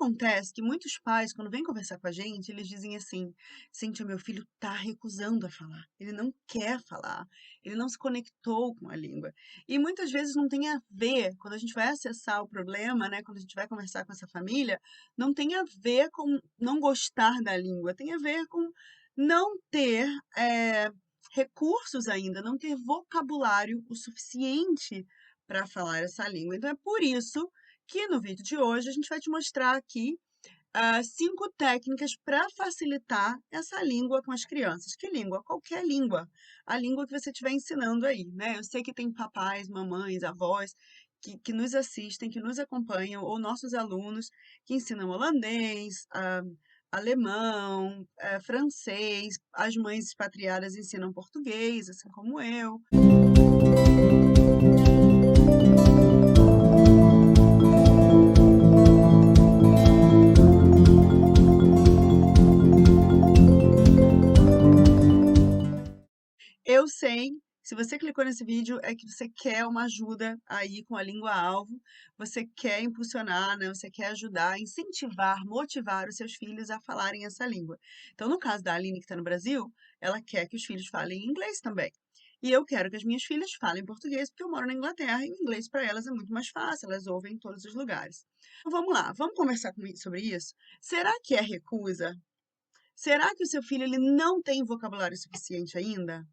acontece que muitos pais, quando vêm conversar com a gente, eles dizem assim: Cíntia, meu filho está recusando a falar, ele não quer falar, ele não se conectou com a língua. E muitas vezes não tem a ver, quando a gente vai acessar o problema, né, quando a gente vai conversar com essa família, não tem a ver com não gostar da língua, tem a ver com não ter recursos ainda, não ter vocabulário o suficiente para falar essa língua. Então é por isso que no vídeo de hoje a gente vai te mostrar aqui 5 técnicas para facilitar essa língua com as crianças. Que língua? Qualquer língua. A língua que você estiver ensinando aí, né? Eu sei que tem papais, mamães, avós que nos assistem, que nos acompanham, ou nossos alunos que ensinam holandês, alemão, francês. As mães expatriadas ensinam português, assim como eu. Eu sei, se você clicou nesse vídeo, é que você quer uma ajuda aí com a língua-alvo, você quer impulsionar, né? Você quer ajudar, incentivar, motivar os seus filhos a falarem essa língua. Então, no caso da Aline, que está no Brasil, ela quer que os filhos falem inglês também. E eu quero que as minhas filhas falem português, porque eu moro na Inglaterra e o inglês para elas é muito mais fácil, elas ouvem em todos os lugares. Então, vamos lá, vamos conversar sobre isso? Será que é recusa? Será que o seu filho ele não tem vocabulário suficiente ainda?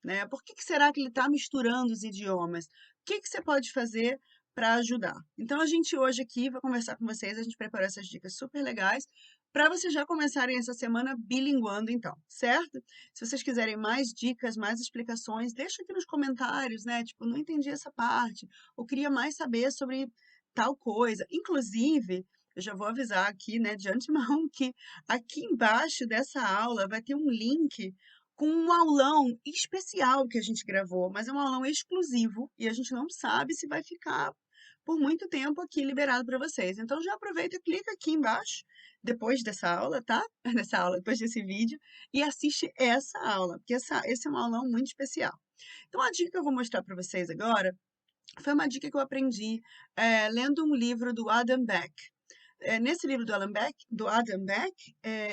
Né? Por que será que ele está misturando os idiomas? O que você pode fazer para ajudar? Então, a gente hoje aqui vai conversar com vocês, a gente preparou essas dicas super legais para vocês já começarem essa semana bilinguando, então, certo? Se vocês quiserem mais dicas, mais explicações, deixa aqui nos comentários, né? Tipo, não entendi essa parte, ou queria mais saber sobre tal coisa. Inclusive, eu já vou avisar aqui, né, de antemão, que aqui embaixo dessa aula vai ter um link com um aulão especial que a gente gravou, mas é um aulão exclusivo e a gente não sabe se vai ficar por muito tempo aqui liberado para vocês. Então já aproveita e clica aqui embaixo, depois dessa aula, tá? Nessa aula, depois desse vídeo, e assiste essa aula, porque esse é um aulão muito especial. Então a dica que eu vou mostrar para vocês agora foi uma dica que eu aprendi lendo um livro do Adam Beck. Nesse livro do Adam Beck,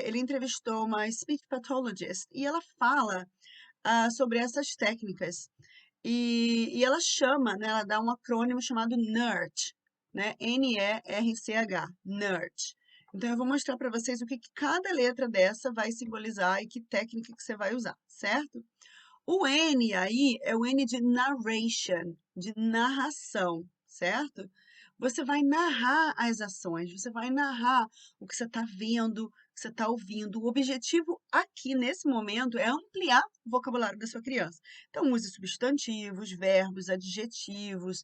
ele entrevistou uma speech pathologist e ela fala sobre essas técnicas. E ela chama, né, ela dá um acrônimo chamado NERCH, né? N-E-R-C-H, NERCH. Então, eu vou mostrar para vocês o que cada letra dessa vai simbolizar e que técnica que você vai usar, certo? O N aí é o N de narration, de narração, certo? Você vai narrar as ações, você vai narrar o que você está vendo, o que você está ouvindo. O objetivo aqui, nesse momento, é ampliar o vocabulário da sua criança. Então, use substantivos, verbos, adjetivos.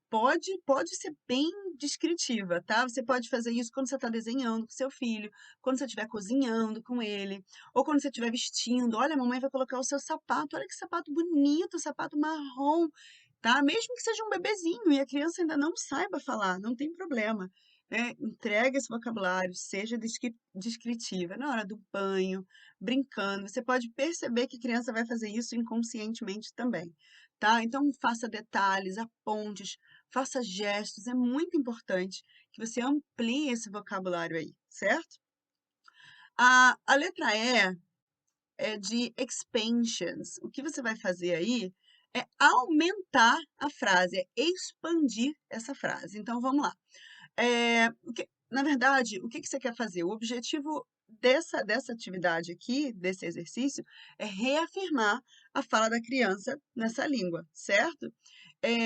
Pode ser bem descritiva, tá? Você pode fazer isso quando você está desenhando com seu filho, quando você estiver cozinhando com ele, ou quando você estiver vestindo. Olha, a mamãe vai colocar o seu sapato. Olha que sapato bonito, sapato marrom, tá? Mesmo que seja um bebezinho e a criança ainda não saiba falar, não tem problema, né? Entregue esse vocabulário, seja descritiva na hora do banho, brincando. Você pode perceber que a criança vai fazer isso inconscientemente também, tá? Então, faça detalhes, apontes, faça gestos. É muito importante que você amplie esse vocabulário aí, certo? A letra E é de expansions. O que você vai fazer aí é aumentar a frase, é expandir essa frase. Então, vamos lá. Na verdade, o que você quer fazer? O objetivo dessa atividade aqui, desse exercício, é reafirmar a fala da criança nessa língua, certo?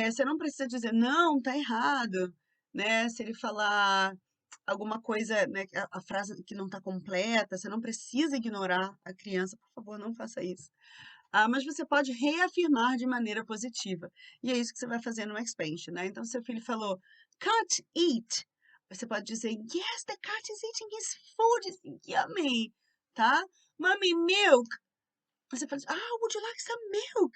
Você não precisa dizer, não, tá errado, né? Se ele falar alguma coisa, né, a frase que não está completa, você não precisa ignorar a criança, por favor, não faça isso. Mas você pode reafirmar de maneira positiva. E é isso que você vai fazer no expansion, né? Então, seu filho falou, cat, eat. Você pode dizer, yes, the cat is eating his food, it's yummy, tá? Mommy, milk. Você fala, would you like some milk?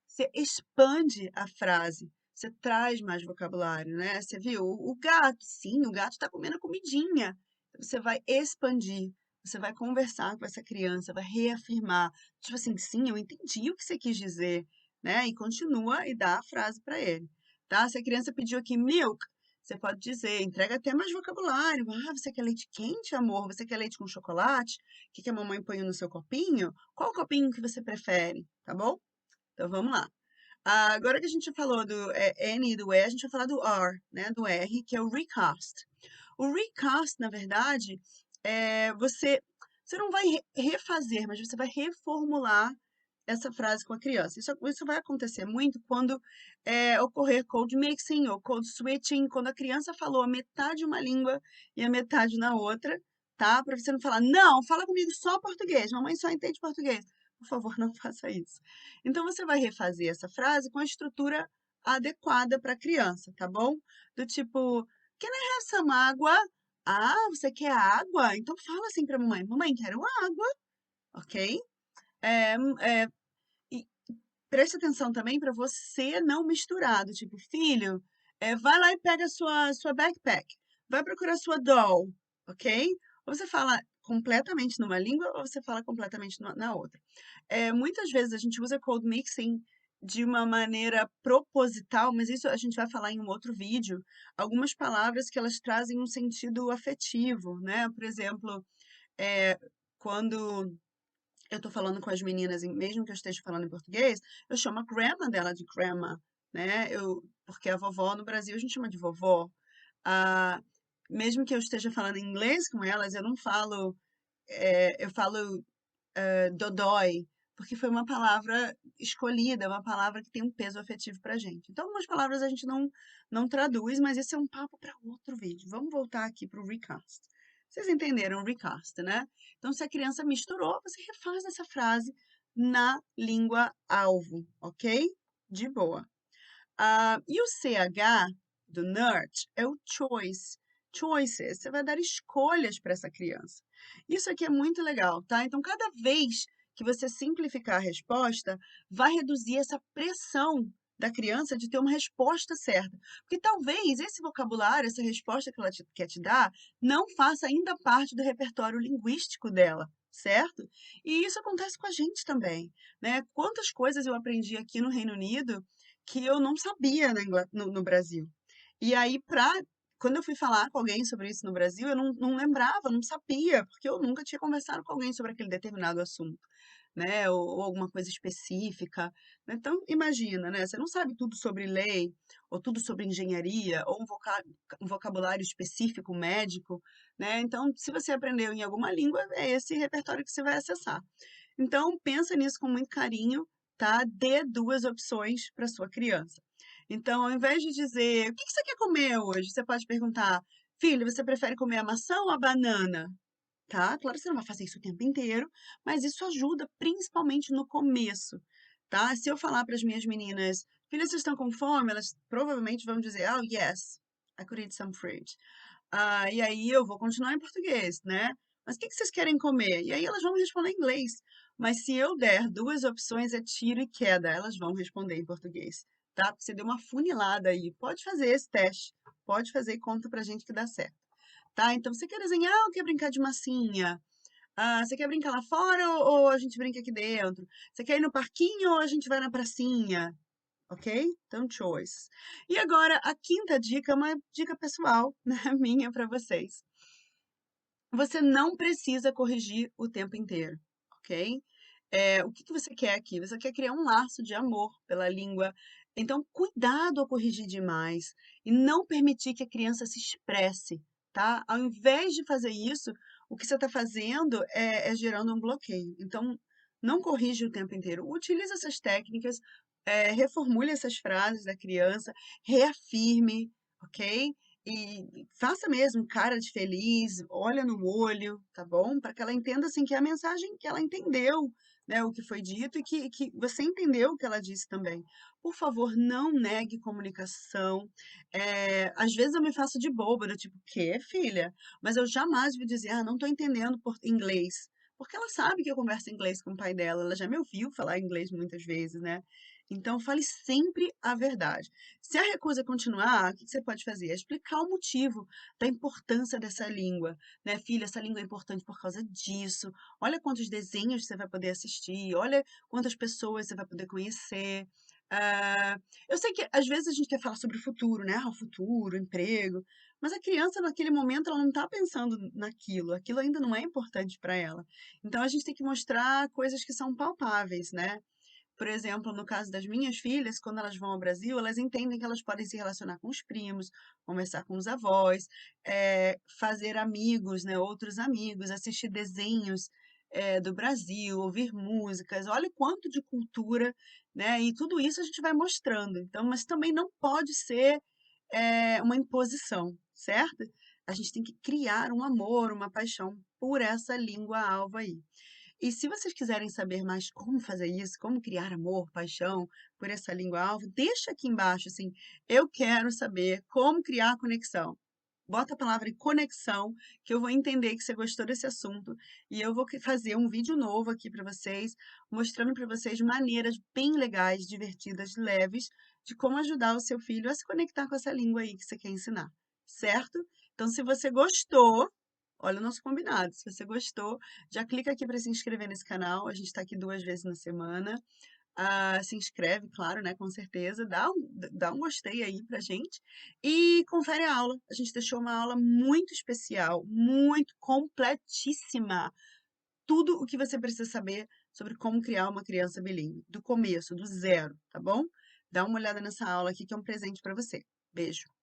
Você expande a frase, você traz mais vocabulário, né? Você viu? O gato, sim, o gato está comendo a comidinha. Você vai expandir, você vai conversar com essa criança, vai reafirmar. Tipo assim, sim, eu entendi o que você quis dizer, né? E continua e dá a frase para ele, tá? Se a criança pediu aqui milk, Você pode dizer, entrega até mais vocabulário. Ah, você quer leite quente, amor? Você quer leite com chocolate? O que que a mamãe põe no seu copinho? Qual copinho que você prefere? Tá bom? Então vamos lá. Agora que a gente falou do N e do E, a gente vai falar do R, né? Do R, que é o recast. O recast, na verdade, você não vai refazer, mas você vai reformular essa frase com a criança. Isso vai acontecer muito quando ocorrer code mixing ou code switching, quando a criança falou a metade de uma língua e a metade na outra, tá? Para você não falar, não, fala comigo só português, mamãe só entende português. Por favor, não faça isso. Então, você vai refazer essa frase com a estrutura adequada para a criança, tá bom? Do tipo, can I have some água? Ah, você quer água? Então fala assim para mamãe, mamãe, quero água, ok? É, é, e preste atenção também para você não misturar, do tipo, filho, vai lá e pega sua backpack, vai procurar sua doll, ok? Ou você fala completamente numa língua ou você fala completamente na outra. Muitas vezes a gente usa code mixing de uma maneira proposital, mas isso a gente vai falar em um outro vídeo. Algumas palavras que elas trazem um sentido afetivo, né? Por exemplo, quando eu estou falando com as meninas, mesmo que eu esteja falando em português, eu chamo a grandma dela de grandma, né? Porque a vovó no Brasil a gente chama de vovó. Ah, mesmo que eu esteja falando em inglês com elas, eu não falo, eu falo dodói, porque foi uma palavra escolhida, uma palavra que tem um peso afetivo pra gente. Então, algumas palavras a gente não traduz, mas esse é um papo para outro vídeo. Vamos voltar aqui para o recast. Vocês entenderam o recast, né? Então, se a criança misturou, você refaz essa frase na língua alvo, ok? De boa. E o CH do nerd é o choice. Choices, você vai dar escolhas para essa criança. Isso aqui é muito legal, tá? Então, cada vez que você simplificar a resposta, vai reduzir essa pressão da criança de ter uma resposta certa. Porque talvez esse vocabulário, essa resposta que ela quer te dar, não faça ainda parte do repertório linguístico dela, certo? E isso acontece com a gente também, né? Quantas coisas eu aprendi aqui no Reino Unido que eu não sabia no Brasil. E aí, quando eu fui falar com alguém sobre isso no Brasil, eu não lembrava, não sabia, porque eu nunca tinha conversado com alguém sobre aquele determinado assunto, né? Ou alguma coisa específica. Então, imagina, né? Você não sabe tudo sobre lei, ou tudo sobre engenharia, ou um vocabulário específico médico, né? Então, se você aprendeu em alguma língua, é esse repertório que você vai acessar. Então, pensa nisso com muito carinho, tá? Dê duas opções para sua criança. Então, ao invés de dizer, o que que você quer comer hoje? Você pode perguntar, filho, você prefere comer a maçã ou a banana? Tá? Claro que você não vai fazer isso o tempo inteiro, mas isso ajuda principalmente no começo, tá? Se eu falar para as minhas meninas, filhas, vocês estão com fome? Elas provavelmente vão dizer, oh, yes, I could eat some fruit. E aí eu vou continuar em português, né? Mas o que que vocês querem comer? E aí elas vão me responder em inglês. Mas se eu der duas opções, é tiro e queda, elas vão responder em português, tá? Porque você deu uma funilada aí. Pode fazer esse teste, pode fazer e conta pra gente que dá certo, tá? Então, você quer desenhar ou quer brincar de massinha? Você quer brincar lá fora ou a gente brinca aqui dentro? Você quer ir no parquinho ou a gente vai na pracinha? Ok? Então, choice. E agora, a quinta dica é uma dica pessoal, né, minha para vocês. Você não precisa corrigir o tempo inteiro, ok? O que que você quer aqui? Você quer criar um laço de amor pela língua. Então, cuidado ao corrigir demais e não permitir que a criança se expresse, tá? Ao invés de fazer isso, o que você está fazendo é gerando um bloqueio. Então, não corrige o tempo inteiro. Utilize essas técnicas, reformule essas frases da criança, reafirme, ok? E faça mesmo cara de feliz, olha no olho, tá bom? Para que ela entenda assim que é a mensagem que ela entendeu, né, o que foi dito e que você entendeu o que ela disse também. Por favor, não negue comunicação. Às vezes eu me faço de boba, do tipo, quê, filha? Mas eu jamais vou dizer, não estou entendendo por inglês. Porque ela sabe que eu converso inglês com o pai dela, ela já me ouviu falar inglês muitas vezes, né? Então, fale sempre a verdade. Se a recusa continuar, o que você pode fazer? É explicar o motivo da importância dessa língua, né? Filha, essa língua é importante por causa disso. Olha quantos desenhos você vai poder assistir, olha quantas pessoas você vai poder conhecer, Eu sei que às vezes a gente quer falar sobre o futuro, né? O futuro, o emprego, mas a criança naquele momento ela não está pensando naquilo, aquilo ainda não é importante para ela. Então a gente tem que mostrar coisas que são palpáveis, né? Por exemplo, no caso das minhas filhas, quando elas vão ao Brasil, elas entendem que elas podem se relacionar com os primos, conversar com os avós, fazer amigos, né, outros amigos, assistir desenhos, do Brasil, ouvir músicas. Olha o quanto de cultura, né? E tudo isso a gente vai mostrando. Então, mas também não pode ser, uma imposição, certo? A gente tem que criar um amor, uma paixão por essa língua-alvo aí. E se vocês quiserem saber mais como fazer isso, como criar amor, paixão por essa língua-alvo, deixa aqui embaixo assim, eu quero saber como criar conexão. Bota a palavra em conexão, que eu vou entender que você gostou desse assunto e eu vou fazer um vídeo novo aqui para vocês, mostrando para vocês maneiras bem legais, divertidas, leves, de como ajudar o seu filho a se conectar com essa língua aí que você quer ensinar, certo? Então, se você gostou, olha o nosso combinado. Se você gostou, já clica aqui para se inscrever nesse canal. A gente está aqui 2 vezes na semana. Se inscreve, claro, né? Com certeza. Dá um gostei aí pra gente. E confere a aula. A gente deixou uma aula muito especial, muito completíssima. Tudo o que você precisa saber sobre como criar uma criança bilíngue. Do começo, do zero, tá bom? Dá uma olhada nessa aula aqui que é um presente para você. Beijo.